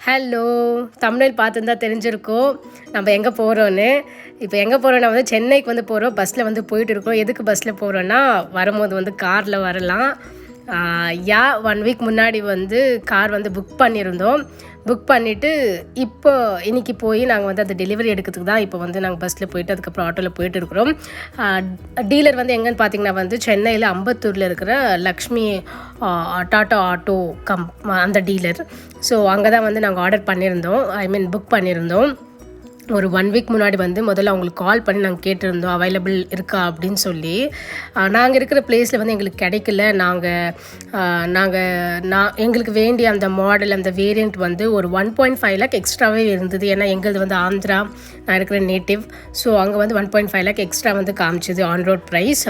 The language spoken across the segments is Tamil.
ஹலோ, தமிழில் பார்த்துருந்தா தெரிஞ்சிருக்கோம் நம்ம எங்கே போகிறோன்னு. இப்போ எங்கே போகிறோன்னா வந்து சென்னைக்கு வந்து போகிறோம். பஸ்ஸில் வந்து போயிட்டு இருக்கோம். எதுக்கு பஸ்ஸில் போகிறோன்னா, வரும்போது வந்து காரில் வரலாம். 1 வீக் முன்னாடி வந்து கார் வந்து புக் பண்ணியிருந்தோம். புக் பண்ணிவிட்டு இப்போ இன்றைக்கி போய் நாங்கள் வந்து அந்த டெலிவரி எடுக்கிறதுக்கு தான் இப்போ வந்து நாங்கள் பஸ்ஸில் போயிட்டு அதுக்கப்புறம் ஆட்டோவில் போயிட்டு இருக்கிறோம். டீலர் வந்து எங்கன்னு பார்த்தீங்கன்னா வந்து சென்னையில் அம்பத்தூரில் இருக்கிற லக்ஷ்மி டாட்டா ஆட்டோ அந்த டீலர். ஸோ அங்கே தான் வந்து நாங்கள் ஆர்டர் பண்ணியிருந்தோம், புக் பண்ணியிருந்தோம். ஒரு 1 வீக் முன்னாடி வந்து முதல்ல அவங்களுக்கு கால் பண்ணி நாங்கள் கேட்டிருந்தோம் அவைலபிள் இருக்கா அப்படின்னு சொல்லி. நாங்கள் இருக்கிற பிளேஸில் வந்து எங்களுக்கு கிடைக்கல. எங்களுக்கு வேண்டிய அந்த மாடல் அந்த வேரியண்ட் வந்து ஒரு 1.5 lakh எக்ஸ்ட்ராவே இருந்தது. ஏன்னா எங்களது வந்து ஆந்திரா, நான் இருக்கிற நேட்டிவ். ஸோ அங்கே வந்து 1.5 lakh எக்ஸ்ட்ரா வந்து காமிச்சிது ஆன் ரோட் ப்ரைஸ்.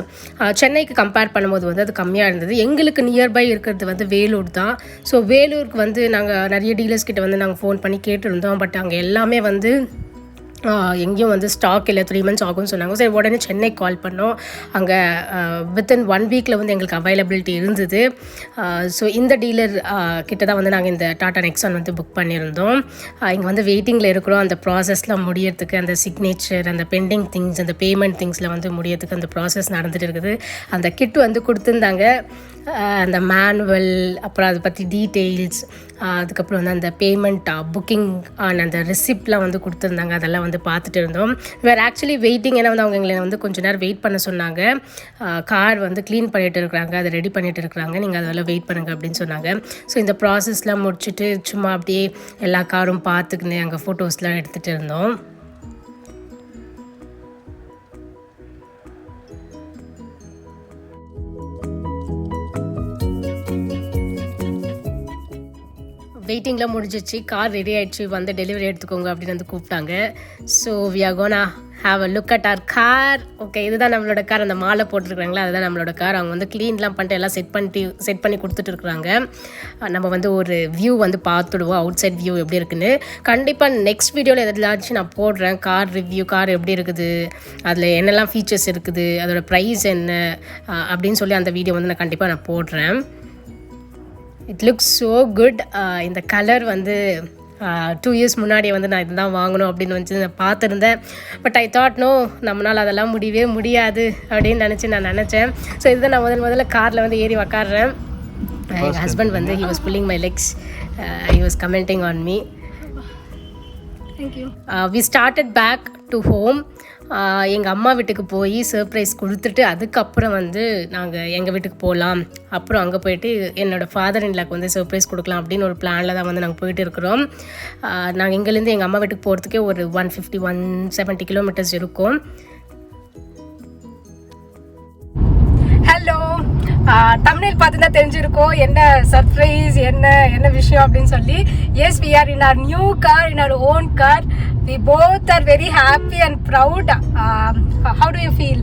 சென்னைக்கு கம்பேர் பண்ணும்போது வந்து அது கம்மியாக இருந்தது. எங்களுக்கு நியர்பை இருக்கிறது வந்து வேலூர் தான். ஸோ வேலூருக்கு வந்து நாங்கள் நிறைய டீலர்ஸ் கிட்ட வந்து நாங்கள் ஃபோன் பண்ணி கேட்டிருந்தோம். பட் அங்கே எல்லாமே வந்து எங்கேயும் வந்து ஸ்டாக் இல்லை, 3 months ஆகும்னு சொன்னாங்க. சரி, உடனே சென்னை கால் பண்ணோம். அங்கே வித்தின் 1 வீக்கில் வந்து எங்களுக்கு அவைலபிலிட்டி இருந்தது. ஸோ இந்த டீலர் கிட்ட தான் வந்து நாங்கள் இந்த டாடா நெக்ஸான் வந்து புக் பண்ணியிருந்தோம். இங்கே வந்து வெயிட்டிங்கில் இருக்கிறோம். அந்த ப்ராசஸ்லாம் முடியறதுக்கு, அந்த சிக்னேச்சர், அந்த பெண்டிங் திங்ஸ், அந்த பேமெண்ட் திங்ஸில் வந்து முடியறதுக்கு அந்த ப்ராசஸ் நடந்துகிட்டு இருக்குது. அந்த கிட் வந்து கொடுத்துருந்தாங்க, அந்த மேனுவல், அப்புறம் அதை பற்றி டீட்டெயில்ஸ், அதுக்கப்புறம் வந்து அந்த பேமெண்ட் புக்கிங் அந்த ரெசிப்ட்லாம் வந்து கொடுத்துருந்தாங்க. அதெல்லாம் வந்து பார்த்துட்டு இருந்தோம். வேறு ஆக்சுவலி வெயிட்டிங், ஏன்னா வந்து அவங்க எங்களை வந்து கொஞ்சம் நேரம் வெயிட் பண்ண சொன்னாங்க. கார் வந்து க்ளீன் பண்ணிகிட்டு இருக்கிறாங்க, அதை ரெடி பண்ணிகிட்டு இருக்கிறாங்க, நீங்கள் அதெல்லாம் வெயிட் பண்ணுங்கள் அப்படின்னு சொன்னாங்க. ஸோ இந்த ப்ராசஸ்லாம் முடிச்சுட்டு சும்மா அப்படியே எல்லா காரும் பார்த்துக்கின்னு அங்கே ஃபோட்டோஸ்லாம் எடுத்துகிட்டு இருந்தோம். வெயிட்டிங்லாம் முடிஞ்சிச்சு, கார் ரெடி ஆகிடுச்சு, வந்து டெலிவரி எடுத்துக்கோங்க அப்படின்னு வந்து கூப்பிட்டாங்க. So we are gonna have a look at our car. Okay, இதுதான் நம்மளோட கார். அந்த மாலை போட்டுருக்குறாங்களா, அதுதான் நம்மளோட கார். அவங்க வந்து க்ளீன்லாம் பண்ணிட்டு எல்லாம் செட் பண்ணி கொடுத்துட்டு இருக்கிறாங்க. நம்ம வந்து ஒரு வியூ வந்து பார்த்துடுவோம், அவுட் சைட் வியூ எப்படி இருக்குன்னு. கண்டிப்பாக நெக்ஸ்ட் வீடியோவில் எதாச்சும் நான் போடுறேன், கார் ரிவ்யூ, கார் எப்படி இருக்குது, அதில் என்னெல்லாம் ஃபீச்சர்ஸ் இருக்குது, அதோட ப்ரைஸ் என்ன அப்படின்னு சொல்லி அந்த வீடியோ வந்து நான் கண்டிப்பாக போடுறேன். It looks so good. இந்த கலர் வந்து 2 years முன்னாடியே வந்து நான் இதுதான் வாங்கணும் அப்படின்னு வந்து நான் பார்த்துருந்தேன். பட் ஐ தாட் நோ, நம்மளால் அதெல்லாம் முடியவே முடியாது அப்படின்னு நான் நினச்சேன். ஸோ இதுதான் நான் முதல்ல காரில் வந்து ஏறி உக்காடுறேன். எங்கள் ஹஸ்பண்ட் வந்து he was pulling my legs, he was commenting on me. Thank you. We started back to home. எங்கள் அம்மா வீட்டுக்கு போய் சர்ப்ரைஸ் கொடுத்துட்டு அதுக்கப்புறம் வந்து நாங்கள் எங்கள் வீட்டுக்கு போகலாம். அப்புறம் அங்கே போயிட்டு என்னோடய ஃபாதர் இன் லாக்கு வந்து சர்ப்ரைஸ் கொடுக்கலாம் அப்படின்னு ஒரு பிளானில் தான் வந்து நாங்கள் போயிட்டு இருக்கிறோம். நாங்கள் இங்கேருந்து எங்கள் அம்மா வீட்டுக்கு போகிறதுக்கே ஒரு 150-170 kilometers இருக்கும். ஹலோ, தமிழில் பார்த்து தான் தெரிஞ்சிருக்கோம் என்ன சர்ப்ரைஸ், என்ன விஷயம் அப்படின்னு சொல்லி. Yes, we are in our new car, in our own car. We both are very happy and proud. How do you feel?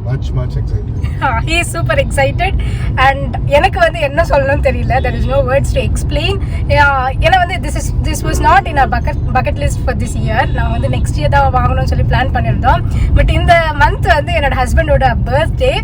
Much excited. He is super excited and எனக்கு வந்து என்ன சொல்லணும்னு தெரியல. There is no words to explain. ஏன்னா வந்து this was not in our bucket list for this year. நான் வந்து நெக்ஸ்ட் இயர் தான் வாங்கணும்னு சொல்லி பிளான் பண்ணியிருந்தோம். பட் இந்த மந்த் வந்து என்னோட ஹஸ்பண்டோட பர்த்டே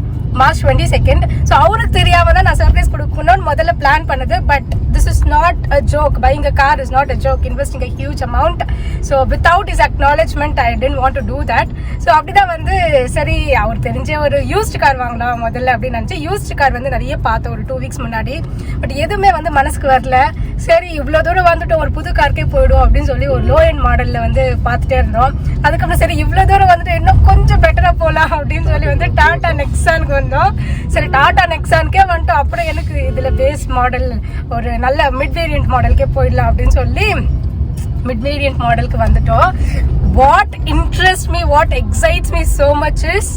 March 22nd. ஸோ அவருக்கு தெரியாமல் தான் நான் சர்ப்ரைஸ் கொடுக்கணும்னு முதல்ல பிளான் பண்ணது. But this is not a joke. Buying a car is not a joke. Investing a huge amount. So without his acknowledgement I didn't want to do that. So அப்படிதான் வந்து சரி அவர் தெரிஞ்ச ஒரு யூஸ்டு கார் வாங்கலாம் முதல்ல அப்படின்னு நினச்சி யூஸ்டு கார் வந்து நிறைய பார்த்தோம் ஒரு 2 weeks முன்னாடி. பட் எதுவுமே வந்து மனசுக்கு வரல. சரி, இவ்வளோ தூரம் வந்துட்டு ஒரு புது காருக்கே போயிடும் அப்படின்னு சொல்லி ஒரு லோ எண்ட் மாடலில் வந்து பார்த்துட்டே இருந்தோம். அதுக்கப்புறம் சரி இவ்வளோ தூரம் வந்துட்டு இன்னும் கொஞ்சம் பெட்டராக போகலாம் அப்படின்னு சொல்லி வந்து டாடா நெக்ஸானுக்கு வந்தோம். சரி, டாடா நெக்ஸானுக்கே வந்துட்டோம். அப்புறம் எனக்கு இதில் பேஸ் மாடல் ஒரு நல்ல மிட் வேரியன்ட் மாடலுக்கே போயிடலாம் அப்படின்னு சொல்லி மிட் வேரியன்ட் மாடலுக்கு வந்துட்டோம். What interest me, what excites me so much is,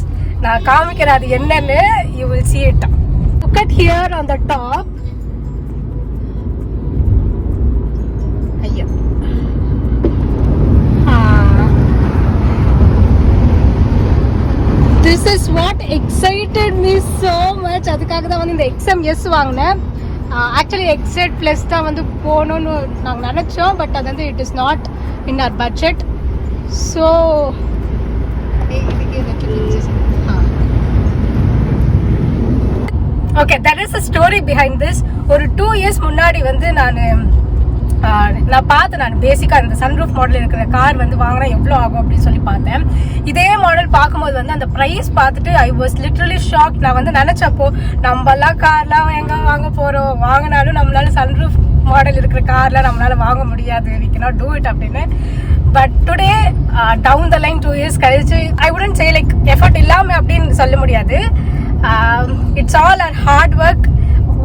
நான் காமிக்கிறேன் அது என்னன்னு. You will see it. Look at here on the top. This is what excited me so much. அதுக்காக தான் வந்து இந்த XMS வாங்கினேன். ஆக்சுவலி XZ Plus தான் வந்து போகணுன்னு நாங்கள் நினச்சோம். பட் அது வந்து it is not in our budget. So okay, there is a story behind this. ஒரு 2 years முன்னாடி வந்து நான் நான் பார்த்தேன், நான் பேசிக்காக இந்த சன்ரூஃப் மாடல் இருக்கிற கார் வந்து வாங்கினா எவ்வளோ ஆகும் அப்படின்னு சொல்லி பார்த்தேன். இதே மாடல் பார்க்கும்போது வந்து அந்த ப்ரைஸ் பார்த்துட்டு ஐ வாஸ் லிட்ரலி ஷாக். நான் வந்து நினச்சப்போ நம்மலாம் கார்லாம் எங்கே வாங்க போகிறோம், வாங்கினாலும் நம்மளால சன்ரூஃப் மாடல் இருக்கிற கார்லாம் நம்மளால வாங்க முடியாது, we cannot do it அப்படின்னு. But today down the line 2 years கழிச்சு I wouldn't say like effort இல்லாமல் அப்படின்னு சொல்ல முடியாது. It's all our hard work.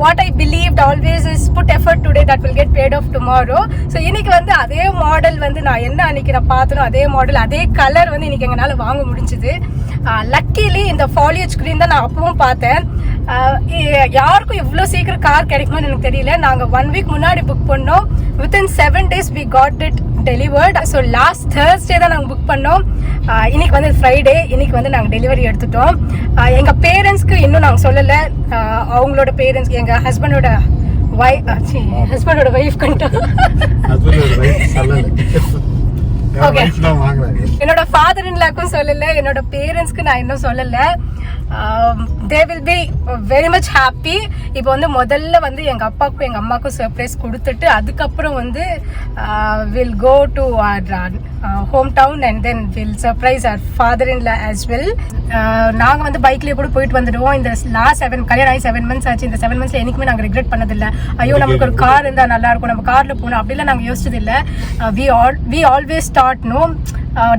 What I believed always is put effort today that will get paid off tomorrow. So இன்னைக்கு வந்து அதே மாடல் வந்து நான் என்ன அன்னைக்கு நான் பார்த்தனோ அதே மாடல் அதே கலர் வந்து இன்னைக்கு எங்களால் வாங்க முடிஞ்சுது. லக்கிலி இந்த ஃபாலியேஜ் ஸ்க்ரீன் தான் நான் அப்பவும் பார்த்தேன். யாருக்கும் இவ்வளோ சீக்கிரம் கார் கிடைக்குமான்னு எனக்கு தெரியல. நாங்கள் 1 week முன்னாடி புக் பண்ணோம். Within 7 days we got it delivered. So last Thursday தான் நாங்கள் புக் பண்ணோம். இன்னைக்கு வந்து ஃப்ரைடே, இன்னைக்கு வந்து நாங்கள் டெலிவரி எடுத்துட்டோம். எங்கள் பேரண்ட்ஸ்க்கு இன்னும் நாங்கள் சொல்லலை. அவங்களோட பேரண்ட்ஸ் எங்கள் ஹஸ்பண்டோட ஒய்ஃப் கண்டோம். ஓகே, என்னோட ஃபாதர் இன் லாக்கும் சொல்லல, என்னோட பேரண்ட்ஸ்க்கு நான் இன்னும் சொல்லல. they will be very much happy. இப்போ வந்து முதல்ல வந்து எங்க அப்பாவுக்கும் எங்க அம்மாவுக்கும் சர்ப்ரைஸ் கொடுத்துட்டு அதுக்கப்புறம் வந்து we'll go to our hometown and then we'll surprise our father-in-law as well. நாங்க வந்து பைக்லயே கூட போயிட்டு வந்துடுவோம். இந்த லாஸ்ட் 7 கல்யாணம் ஆகி 7 months ஆச்சு. இந்த 7 monthsல என்னைக்குமே நாங்க ரெக்ரெட் பண்ணதில்ல. ஐயோ நமக்கு ஒரு கார் இருந்தா நல்லா இருக்கும், நம்ம கார்ல போகணும் அப்படிலாம் நாங்க யோசிச்சது இல்லை. we always thought no,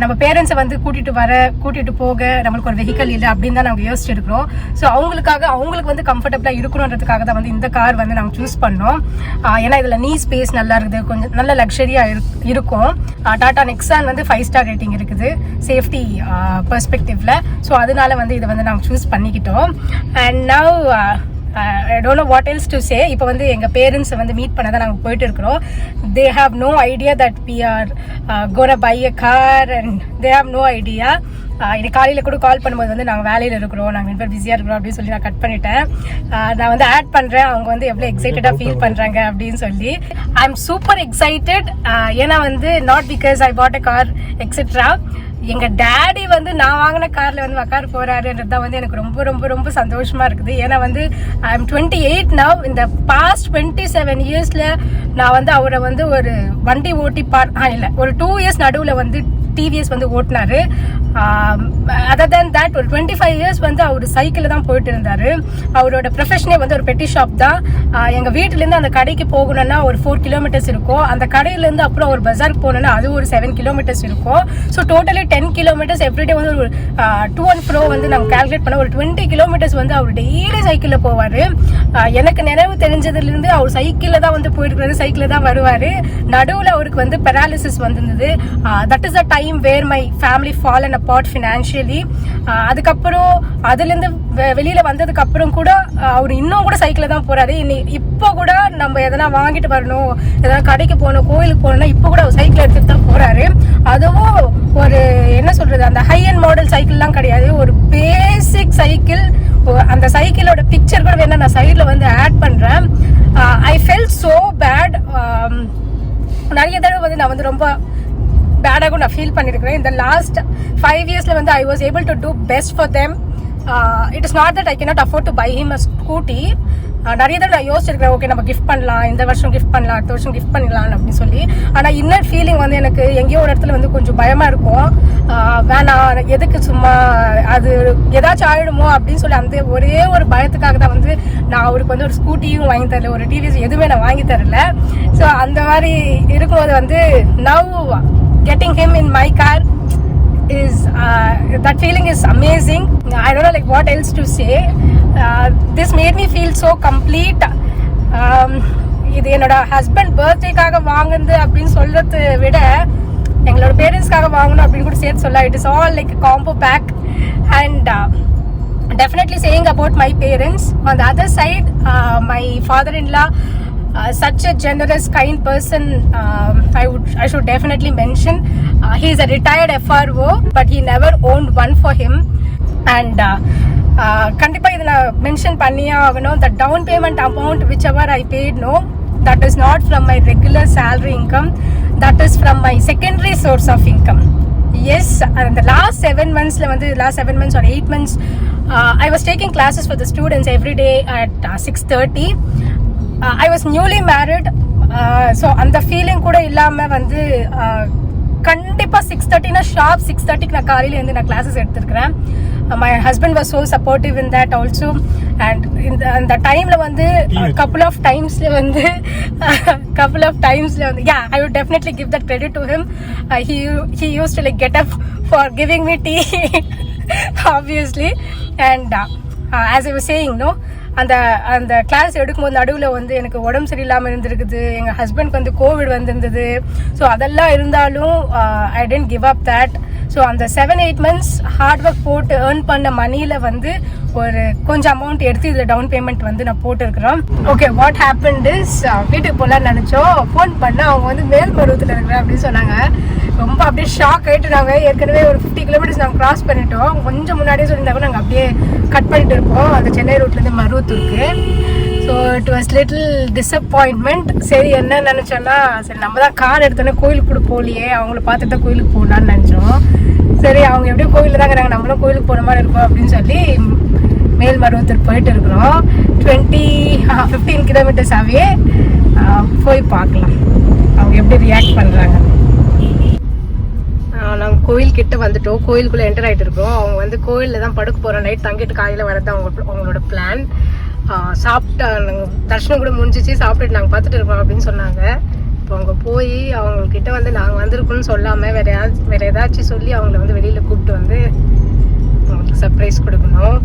நம்ம பேரண்ட்ஸை வந்து கூட்டிட்டு போக நம்மளுக்கு ஒரு வெஹிக்கல் இல்லை அப்படின்னு தான் நாங்கள் யோசிச்சிருக்கிறோம். ஸோ அவங்களுக்கு வந்து கம்ஃபர்டபுளாக இருக்கணுன்றதுக்காக தான் வந்து இந்த கார் வந்து நாங்கள் சூஸ் பண்ணோம். ஏன்னா இதில் நீ ஸ்பேஸ் நல்லா இருக்குது, கொஞ்சம் நல்ல லக்ஸரியாக இருக்கும். டாடா நெக்ஸான் வந்து 5 star ரேட்டிங் இருக்குது சேஃப்டி பெர்ஸ்பெக்டிவ்ல. ஸோ அதனால வந்து இதை வந்து நாங்கள் சூஸ் பண்ணிக்கிட்டோம். And now I don't know what else to say. இப்போ வந்து எங்கள் பேரண்ட்ஸை வந்து மீட் பண்ண தான் நாங்கள் போயிட்டு இருக்கிறோம். they have no idea that we are gonna buy a car and they have no idea. இன்னைக்கு காலையில் கூட கால் பண்ணும்போது வந்து நாங்கள் வேலையில் இருக்கிறோம், நாங்கள் 2 பேர் பிஸியாக இருக்கிறோம் அப்படின்னு சொல்லி நான் கட் பண்ணிட்டேன். நான் வந்து ஆட் பண்ணுறேன் அவங்க வந்து எவ்வளோ எக்ஸைட்டடாக ஃபீல் பண்ணுறாங்க அப்படின்னு சொல்லி. I am super excited. ஏன்னா வந்து not because I bought a car etcetera, எங்க டேடி வந்து நான் வாங்கின கார்ல வந்து உட்கார போறாருன்றது தான் வந்து எனக்கு ரொம்ப ரொம்ப ரொம்ப சந்தோஷமா இருக்குது. ஏன்னா வந்து ஐ எம் 28 now. இந்த பாஸ்ட் 27 yearsல நான் வந்து அவரை வந்து ஒரு வண்டி ஓட்டி இல்லை ஒரு 2 years நடுவில் வந்து டிவிஎஸ் வந்து ஓட்டினாரு. அதர் தேன் தட் ஒரு 25 years வந்து அவர் சைக்கிளில் தான் போயிட்டு இருந்தாரு. அவரோட ப்ரொஃபஷனே வந்து ஒரு பெட்டி ஷாப் தான். எங்கள் வீட்டிலேருந்து அந்த கடைக்கு போகணும்னா ஒரு 4 kilometers இருக்கும். அந்த கடையிலேருந்து அப்புறம் ஒரு பஜாருக்கு போகணுன்னா அது ஒரு 7 kilometers இருக்கும். ஸோ டோட்டலி 10 kilometers எவ்ரிடே வந்து ஒரு டூ அண்ட் ஃப்ரோ வந்து நாங்கள் கால்குலேட் பண்ண ஒரு 20 kilometers வந்து அவர் டெய்லி சைக்கிளில் போவார். எனக்கு நினைவு தெரிஞ்சதுலேருந்து அவர் சைக்கிளில் தான் வந்து போயிருக்கிறாரு, சைக்கிளில் தான் வருவார். நடுவில் அவருக்கு வந்து பெராலிசிஸ் வந்திருந்தது. That is the time where my family fallen apart financially. அதுக்கப்புறம் அதுலேருந்து வெளியில் வந்ததுக்கு அப்புறம் கூட அவர் இன்னும் கூட சைக்கிளில் தான் போகிறாரு. இப்போ கூட நம்ம எதனா வாங்கிட்டு வரணும், எதனா கடைக்கு போகணும், கோயிலுக்கு போகணும்னா இப்போ கூட அவர் சைக்கிள் எடுத்துகிட்டு தான் போகிறாரு. அதுவும் ஒரு என்ன சொல்கிறது, அந்த ஹை அண்ட் மாடல் சைக்கிள்லாம் கிடையாது, ஒரு பேசிக் சைக்கிள். அந்த சைக்கிளோட பிக்சர் கூட வேணா நான் சைடில் வந்து ஆட் பண்ணுறேன். I felt so bad. நிறைய தடவை வந்து நான் வந்து ரொம்ப பேடாக நான் ஃபீல் பண்ணியிருக்கிறேன். இந்த லாஸ்ட் 5 yearsல வந்து I was able to do best for them. It is not that I cannot afford to buy him a scooty. நிறைய தடவை நான் யோசிச்சிருக்கிறேன், ஓகே நம்ம கிஃப்ட் பண்ணலாம், இந்த வருஷம் கிஃப்ட் பண்ணலாம், அடுத்த வருஷம் கிஃப்ட் பண்ணலாம் அப்படின்னு சொல்லி. ஆனால் இன்னர் ஃபீலிங் வந்து எனக்கு எங்கேயோ ஒரு இடத்துல வந்து கொஞ்சம் பயமாக இருக்கும். வேணாம், எதுக்கு சும்மா அது ஏதாச்சும் ஆயிடுமோ அப்படின்னு சொல்லி அந்த ஒரே ஒரு பயத்துக்காக தான் வந்து நான் அவருக்கு வந்து ஒரு ஸ்கூட்டியும் வாங்கி தரல, ஒரு டிவிஎஸ் எதுவுமே நான் வாங்கி தரல. ஸோ அந்த மாதிரி இருக்கும்போது வந்து now getting him in my car is that feeling is amazing. I don't know like what else to say. This made me feel so complete. இது என்னோட ஹஸ்பண்ட் பர்த்டேக்காக வாங்குது அப்படின்னு சொல்றதை விட எங்களோட பேரண்ட்ஸ்க்காக வாங்கணும் அப்படின்னு கூட சேர்த்து சொல்ல. It is all like combo back. And definitely saying about my parents. On the other side, my father-in-law, such a generous, kind person. I should definitely mention. He is a retired FRO, but he never owned one for him. And கண்டிப்பா இதை நான் மென்ஷன் பண்ணியே ஆகணும். The down payment amount whichever I paid, no, that is not from my regular salary income. That is from my secondary source of income. Yes, the last 7 months or 8 months, I was taking classes for the students every day at 6:30. I was newly married. So அந்த ஃபீலிங் கூட இல்லாமல் வந்து கண்டிப்பாக 6:30 ஷார்ப் 6:30 நான் காலையில் இருந்து நான் கிளாஸஸ் எடுத்துருக்கிறேன். My husband was so supportive in that also. And அந்த டைமில் வந்து couple of timesல வந்து I would definitely give that credit to him. he used to like get up for giving me tea obviously. And as I was saying, no, அந்த கிளாஸ் எடுக்கும்போது நடுவில் வந்து எனக்கு உடம்பு சரியில்லாமல் இருந்திருக்குது, எங்கள் ஹஸ்பண்ட்க்கு வந்து கோவிட் வந்திருந்தது. ஸோ அதெல்லாம் இருந்தாலும் I didn't give up that. So அந்த 7-8 months ஹார்ட் ஒர்க் போட்டு ஏர்ன் பண்ண மணியில் வந்து ஒரு கொஞ்சம் அமௌண்ட் எடுத்து இதில் டவுன் பேமெண்ட் வந்து நான் போட்டுருக்குறோம். ஓகே, வாட் ஹேப்பன்ட் இஸ் வீட்டுக்கு போகலான்னு நினச்சோம். ஃபோன் பண்ண அவங்க வந்து மேல்மருவத்தில் இருக்கிறேன் அப்படின்னு சொன்னாங்க. ரொம்ப அப்படியே ஷாக் ஆகிட்டு, நாங்கள் ஏற்கனவே ஒரு 50 kilometers நாங்கள் கிராஸ் பண்ணிட்டோம். கொஞ்சம் முன்னாடியே சொல்லியிருந்தாங்க நாங்கள் அப்படியே கட் பண்ணிட்டு இருப்போம் அந்த சென்னை ரோட்லேருந்து மருவத்தூருக்கு. So it was little disappointment. சரி என்ன நினச்சோன்னா, சரி நம்ம தான் கார் எடுத்தோன்னே கோயிலுக்கு கூட போகலையே, அவங்கள பார்த்துட்டு தான் கோயிலுக்கு போகலான்னு நினச்சோம். சரி அவங்க எப்படியும் கோயிலில் தான் இருக்கிறாங்க, நம்மளும் கோயிலுக்கு போகிற மாதிரி இருக்கும் அப்படின்னு சொல்லி மேல்மருவத்தூர் போயிட்டு இருக்கிறோம். 15 kilometers அவே. போய் பார்க்கலாம் அவங்க எப்படி ரியாக்ட் பண்ணுறாங்க. நாங்கள் கோயில்கிட்ட வந்துட்டோம். கோயிலுக்குள்ளே என்டர் ஆகிட்டு இருக்கோம். அவங்க வந்து கோயிலில் தான் படுக்க போகிறோம், நைட் தங்கிட்டு காலையில் வரது அவங்களோட பிளான். சாப்பிட்டா நாங்கள் தர்ஷனம் கூட முடிஞ்சிச்சு, சாப்பிட்டுட்டு நாங்கள் பார்த்துட்டு இருக்கோம் அப்படின்னு சொன்னாங்க. இப்போ அவங்க போய் அவங்கக்கிட்ட வந்து நாங்கள் வந்திருக்கோம்னு சொல்லாமல் வேறு ஏதாச்சும் சொல்லி அவங்கள வந்து வெளியில் கூப்பிட்டு வந்து அவங்களுக்கு சர்ப்ரைஸ் கொடுக்கணும்.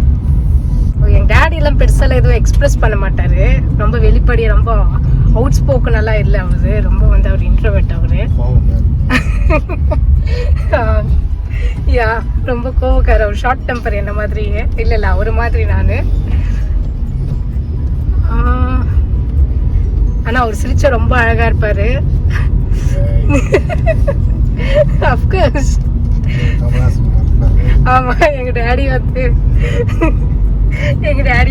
எங்கள் டேடியெல்லாம் பெருசாலாம் எதுவும் எக்ஸ்ப்ரெஸ் பண்ண மாட்டார். ரொம்ப வெளிப்படி, ரொம்ப அவுட் ஸ்போக்கன் எல்லாம் இல்லை அவரு. ரொம்ப வந்து அவர் இன்ட்ரோவர்ட் அவரு. யா, ரொம்ப கோவக்கார, ஒரு ஷார்ட் டெம்பர் என்ன மாதிரியே. இல்லை ஒரு மாதிரி நான். ஆனா அவர் சிரிச்சா ரொம்ப அழகா இருப்பாரு. அஃப்கோர்ஸ். ஆமா, எங்க டேடி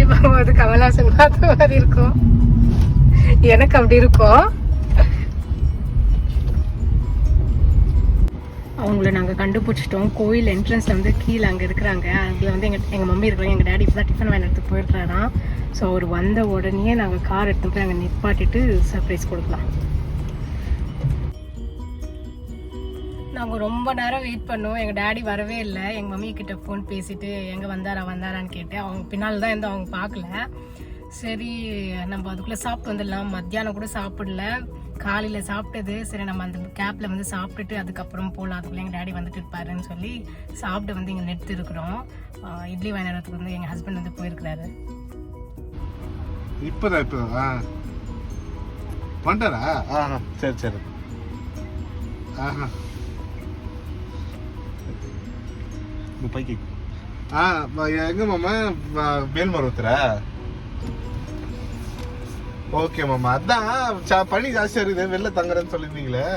பார்க்கும்போது கமல்ஹாசன் பார்த்த மாதிரி இருக்கும். எனக்கு அப்படி இருக்கும். அவங்கள நாங்கள் கண்டுபிடிச்சிட்டோம். கோயில் என்ட்ரன்ஸில் வந்து கீழே அங்கே இருக்கிறாங்க. அதில் வந்து எங்கள் மம்மி இருக்கிறாங்க. எங்கள் டேடி இப்போ தான் டிஃபன் வேன் எடுத்து போயிருக்கிறாராம். ஸோ அவர் வந்த உடனே நாங்கள் கார் எடுத்து போய் அங்கே நிப்பாட்டிட்டு சர்ப்ரைஸ் கொடுக்கலாம். நாங்கள் ரொம்ப நேரம் வெயிட் பண்ணோம். எங்கள் டேடி வரவே இல்லை. எங்கள் மம்மி கிட்ட ஃபோன் பேசிட்டு எங்கே வந்தாரான்னு கேட்டேன். அவங்க பின்னால் தான் இருந்து அவங்க பார்க்கல. சரி நம்ம அதுக்குள்ளே சாப்பிட்டு வந்துடலாம். மத்தியானம் கூட சாப்பிடல, காலையில் சாப்பிட்டது. சரி நம்ம அந்த கேப்பில் வந்து சாப்பிட்டுட்டு அதுக்கப்புறம் போகலாம், அதுக்குள்ளே எங்கள் டேடி வந்துட்டு இருப்பாருன்னு சொல்லி சாப்பிட்டு வந்து இங்கே நிறுத்தி இருக்கிறோம். இட்லி வாங்கினதுக்கு வந்து எங்கள் ஹஸ்பண்ட் வந்து போயிருக்கிறாரு. இப்போதான் பண்ணிட்டாரா? சரி. பைக்கு எங்க மாமா? மேல்மருவத்துறா? ஓகே மாமா. அதான் பனி ஜாஸ்தியா இருக்குது, வெளில தங்குறேன்னு சொல்லிருந்தீங்களே.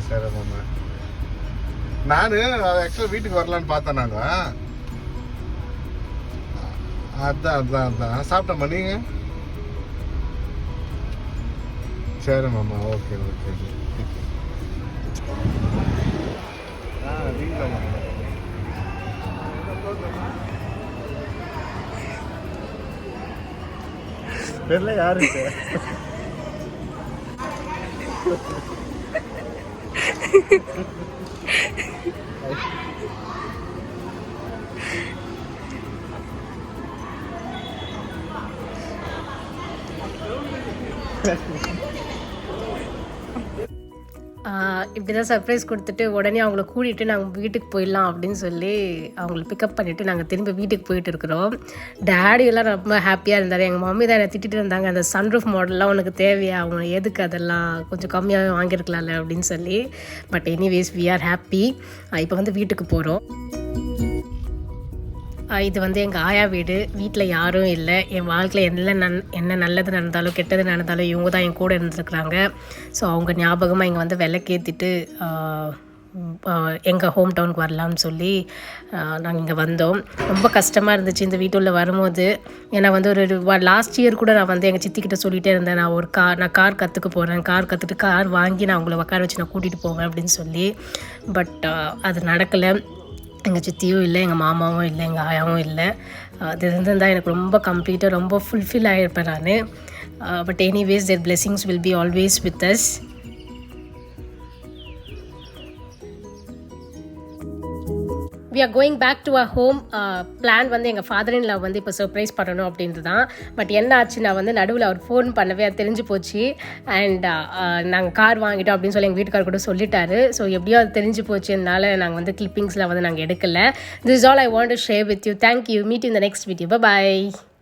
சரி மாமா. நானு ஆக்சுவலா வீட்டுக்கு வரலான்னு பார்த்தேன். நாங்க அதான் சாப்பிட்டோம்மா. நீங்க? சரி மாமா. ஓகே. தெரியல யாரு. இப்படிதான் சர்ப்ரைஸ் கொடுத்துட்டு உடனே அவங்கள கூட்டிகிட்டு நாங்கள் வீட்டுக்கு போயிடலாம் அப்படின்னு சொல்லி அவங்கள பிக்கப் பண்ணிவிட்டு நாங்கள் திரும்பி வீட்டுக்கு போயிட்டு இருக்கிறோம். டேடி எல்லாம் ரொம்ப ஹாப்பியாக இருந்தார். எங்கள் மம்மி தான் என்னை திட்டிகிட்டு இருந்தாங்க, அந்த சன்ரூஃப் மாடல்லாம் உனக்கு தேவையா, அவங்க எதுக்கு அதெல்லாம் கொஞ்சம் கம்மியாகவே வாங்கியிருக்கலாம்ல அப்படின்னு சொல்லி. But anyways we are happy. இப்போ வந்து வீட்டுக்கு போகிறோம். இது வந்து எங்கள் ஆயா வீடு. வீட்டில் யாரும் இல்லை. என் வாழ்க்கையில் என்ன நல்லது நடந்தாலும் கெட்டது நடந்தாலும் இவங்க தான் என் கூட இருந்துருக்குறாங்க. ஸோ அவங்க ஞாபகமாக இங்கே வந்து விளக்கேற்றிட்டு எங்கள் ஹோம் டவுனுக்கு வரலாம்னு சொல்லி நாங்கள் இங்கே வந்தோம். ரொம்ப கஷ்டமாக இருந்துச்சு இந்த வீட்டுள்ள வரும்போது. ஏன்னா வந்து ஒரு லாஸ்ட் இயர் கூட நான் வந்து எங்கள் சித்திக்கிட்ட சொல்லிகிட்டே இருந்தேன், நான் கார் கற்றுக்க போகிறேன், கார் கற்றுட்டு கார் வாங்கி நான் உங்களை உட்கார வச்சு நான் கூட்டிகிட்டு போவேன் அப்படின்னு சொல்லி. பட் அது நடக்கலை. எங்கள் சித்தியும் இல்லை, எங்கள் மாமாவும் இல்லை, எங்கள் ஆயாவும் இல்லை. அது இருந்திருந்தால் எனக்கு ரொம்ப கம்ப்ளீட்டாக ரொம்ப ஃபுல்ஃபில் ஆகிருப்பேன் நான். But anyways their blessings will be always with us. We are going back to our home. Plan வந்து எங்கள் ஃபாதர்-இன்-லா வந்து இப்போ சர்ப்ரைஸ் பண்ணணும் அப்படின்ட்டு தான். பட் என்ன ஆச்சுன்னா வந்து நடுவில் அவர் ஃபோன் பண்ணவே அது தெரிஞ்சு போச்சு. அண்ட் நாங்கள் கார் வாங்கிட்டோம் அப்படின்னு சொல்லி எங்கள் வீட்டுக்கார் கூட சொல்லிட்டாரு. ஸோ எப்படியோ அது தெரிஞ்சு போச்சுனால நாங்கள் வந்து கிளிப்பிங்ஸ்லாம் வந்து நாங்கள் எடுக்கலை. This is all I want to share with you. Thank you. Meet you in the next video. Bye bye.